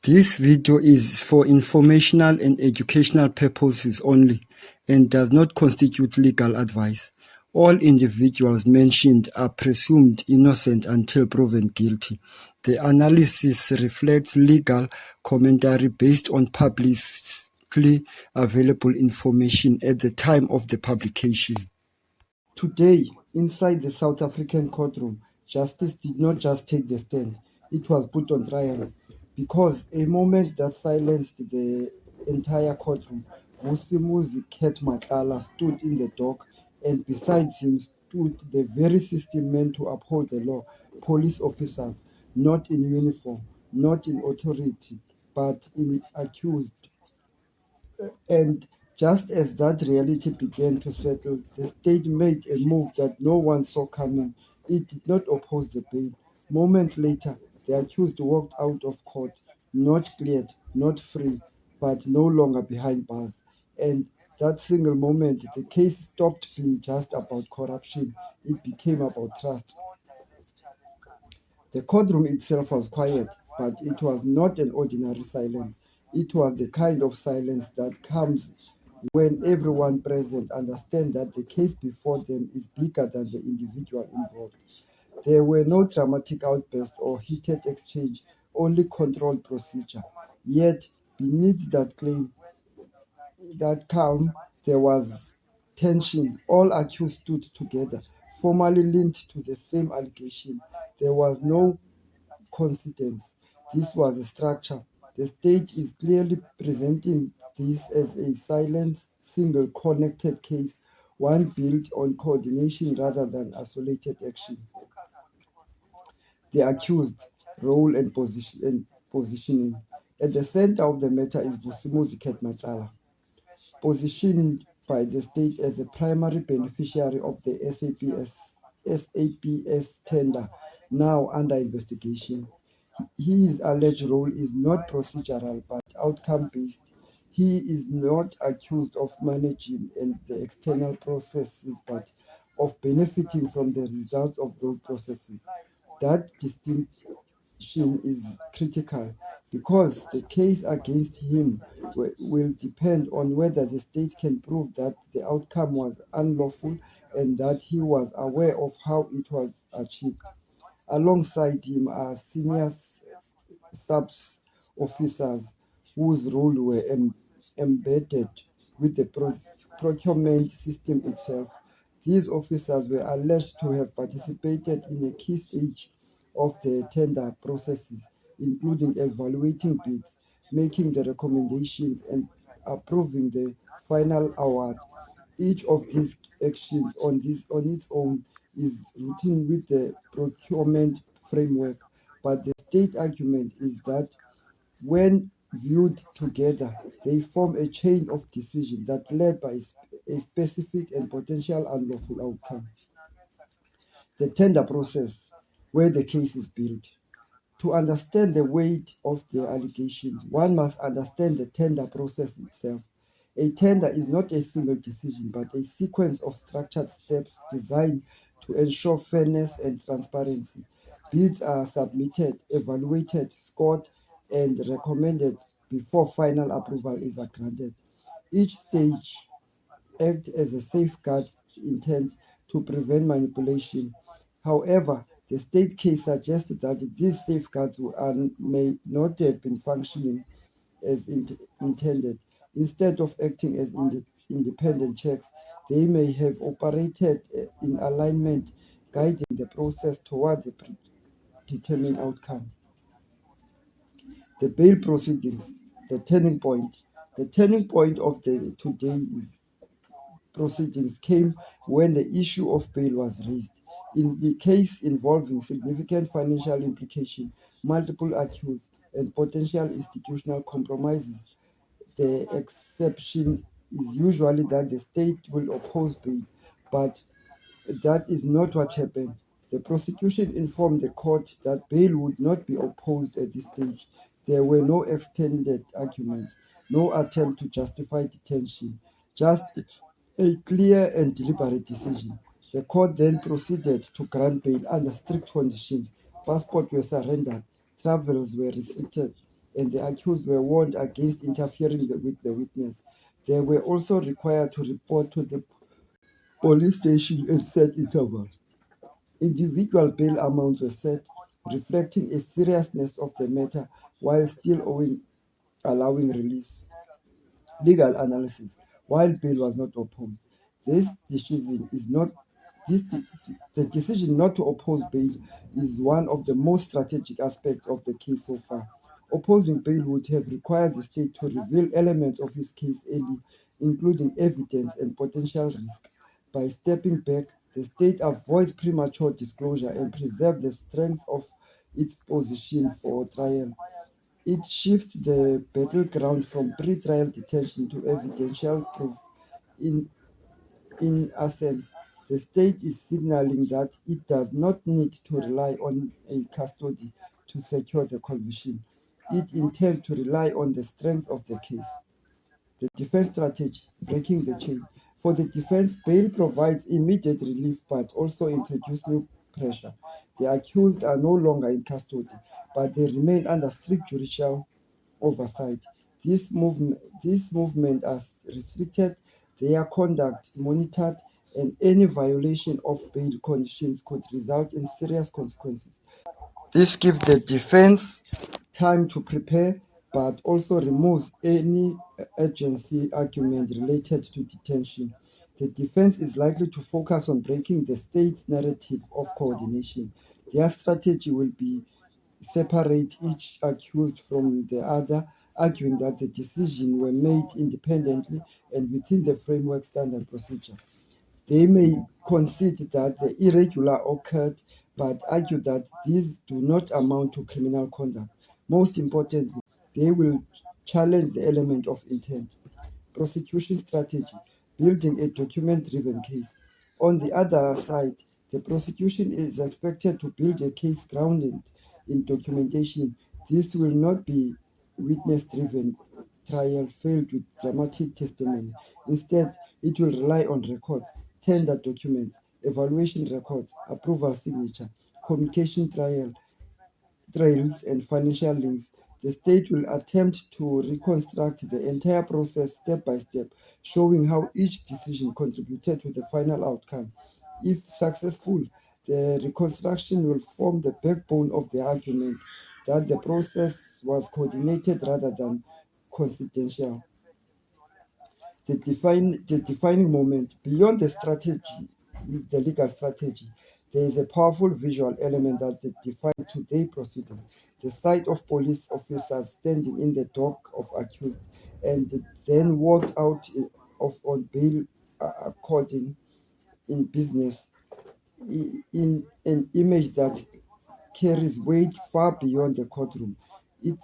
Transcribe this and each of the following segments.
This video is for informational and educational purposes only and does not constitute legal advice. All individuals mentioned are presumed innocent until proven guilty. The analysis reflects legal commentary based on publicly available information at the time of the publication. Today, inside the South African courtroom, justice did not just take the stand, it was put on trial. Because a moment that silenced the entire courtroom, Vusimuzi Matlala stood in the dock, and beside him stood the very system meant to uphold the law, police officers, not in uniform, not in authority, but in accused. And just as that reality began to settle, the state made a move that no one saw coming. It did not oppose the bail. Moments later, the accused walked out of court, not cleared, not free, but no longer behind bars. And that single moment, the case stopped being just about corruption. It became about trust. The courtroom itself was quiet, but it was not an ordinary silence. It was the kind of silence that comes when everyone present understands that the case before them is bigger than the individual involved. There were no dramatic outbursts or heated exchange, only controlled procedure. Yet, beneath that calm, there was tension. All accused stood together, formally linked to the same allegation. There was no coincidence. This was a structure. The state is clearly presenting this as a silent, single connected case, one built on coordination rather than isolated action. The accused role and positioning. At the center of the matter is Vusimuzi Matlala, positioned by the state as a primary beneficiary of the SAPS tender, now under investigation. His alleged role is not procedural but outcome-based. He is not accused of managing the external processes but of benefiting from the results of those processes. That distinction is critical because the case against him will depend on whether the state can prove that the outcome was unlawful and that he was aware of how it was achieved. Alongside him are senior subs officers whose role were embedded with the procurement system itself. These officers were alleged to have participated in a key stage of the tender processes, including evaluating bids, making the recommendations, and approving the final award. Each of these actions on its own is routine with the procurement framework, but the state argument is that when viewed together, they form a chain of decision that led by a specific and potential unlawful outcome. The tender process, where the case is built. To understand the weight of the allegations, one must understand the tender process itself. A tender is not a single decision, but a sequence of structured steps designed to ensure fairness and transparency. Bids are submitted, evaluated, scored, and recommended before final approval is granted. Each stage acts as a safeguard intent to prevent manipulation. However, the state case suggests that these safeguards may not have been functioning as intended. Instead of acting as independent checks, they may have operated in alignment, guiding the process toward the predetermined outcome. The bail proceedings, the turning point. The turning point of the today's proceedings came when the issue of bail was raised. In the case involving significant financial implications, multiple accused, and potential institutional compromises, the exception is usually that the state will oppose bail, but that is not what happened. The prosecution informed the court that bail would not be opposed at this stage. There were no extended arguments, no attempt to justify detention, just a clear and deliberate decision. The court then proceeded to grant bail under strict conditions. Passports were surrendered, travels were restricted, and the accused were warned against interfering with the witness. They were also required to report to the police station at set intervals. Individual bail amounts were set, reflecting a seriousness of the matter while still allowing release. Legal analysis. While bail was not opposed, this decision is not this the decision not to oppose bail is one of the most strategic aspects of the case so far. Opposing bail would have required the state to reveal elements of his case early, including evidence and potential risk. By stepping back, the state avoids premature disclosure and preserves the strength of its position for trial. It shifts the battleground from pre-trial detention to evidential proof. In, in essence, the state is signaling that it does not need to rely on a custody to secure the conviction. It intends to rely on the strength of the case. The defense strategy, breaking the chain. For the defense, bail provides immediate relief but also introduces new pressure. The accused are no longer in custody, but they remain under strict judicial oversight. This movement has restricted their conduct, monitored, and any violation of bail conditions could result in serious consequences. This gives the defense time to prepare, but also removes any urgency argument related to detention. The defense is likely to focus on breaking the state's narrative of coordination. Their strategy will be separate each accused from the other, arguing that the decisions were made independently and within the framework standard procedure. They may concede that the irregular occurred, but argue that these do not amount to criminal conduct. Most importantly, they will challenge the element of intent. Prosecution strategy, building a document-driven case. On the other side, the prosecution is expected to build a case grounded in documentation. This will not be witness-driven trial filled with dramatic testimony. Instead, it will rely on records, tender documents, evaluation records, approval signature, communication trails, and financial links. The state will attempt to reconstruct the entire process step by step, showing how each decision contributed to the final outcome. If successful, the reconstruction will form the backbone of the argument that the process was coordinated rather than coincidental. The defining moment beyond the strategy, the legal strategy, there is a powerful visual element that defines today's proceeding. The sight of police officers standing in the dock of accused and then walked out of on bail according in business in an image that carries weight far beyond the courtroom. It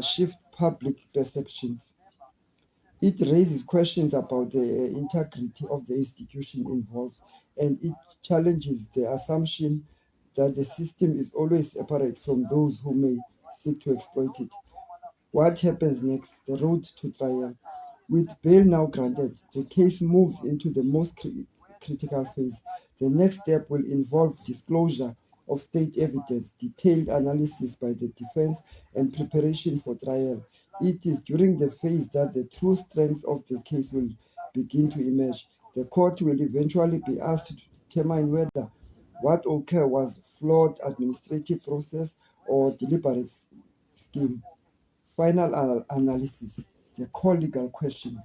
shifts public perceptions. It raises questions about the integrity of the institution involved, and it challenges the assumption that the system is always separate from those who may seek to exploit it. What happens next? The road to trial. With bail now granted, the case moves into the most critical phase. The next step will involve disclosure of state evidence, detailed analysis by the defense, and preparation for trial. It is during the phase that the true strength of the case will begin to emerge. The court will eventually be asked to determine whether what occurred was flawed administrative process or deliberate scheme. Final analysis, the core legal question.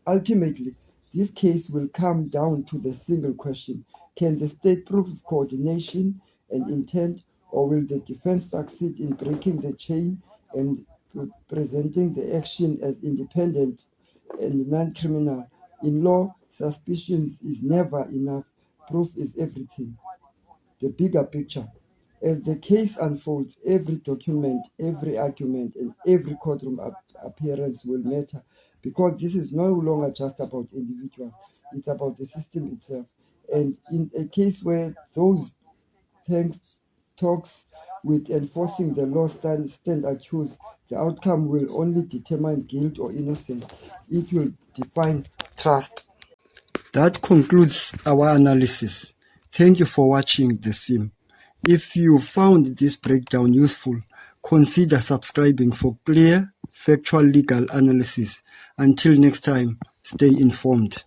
Ultimately, this case will come down to the single question: can the state prove coordination and intent, or will the defense succeed in breaking the chain and presenting the action as independent and non criminal? In law, suspicion is never enough, proof is everything. The bigger picture. As the case unfolds, every document, every argument, and every courtroom appearance will matter because this is no longer just about individuals, it's about the system itself. And in a case where those thanks talks with enforcing the law stand accused, the outcome will only determine guilt or innocence. It will define trust. That concludes our analysis. Thank you for watching the sim. If you found this breakdown useful, Consider subscribing for clear, factual legal analysis. Until next time, stay informed.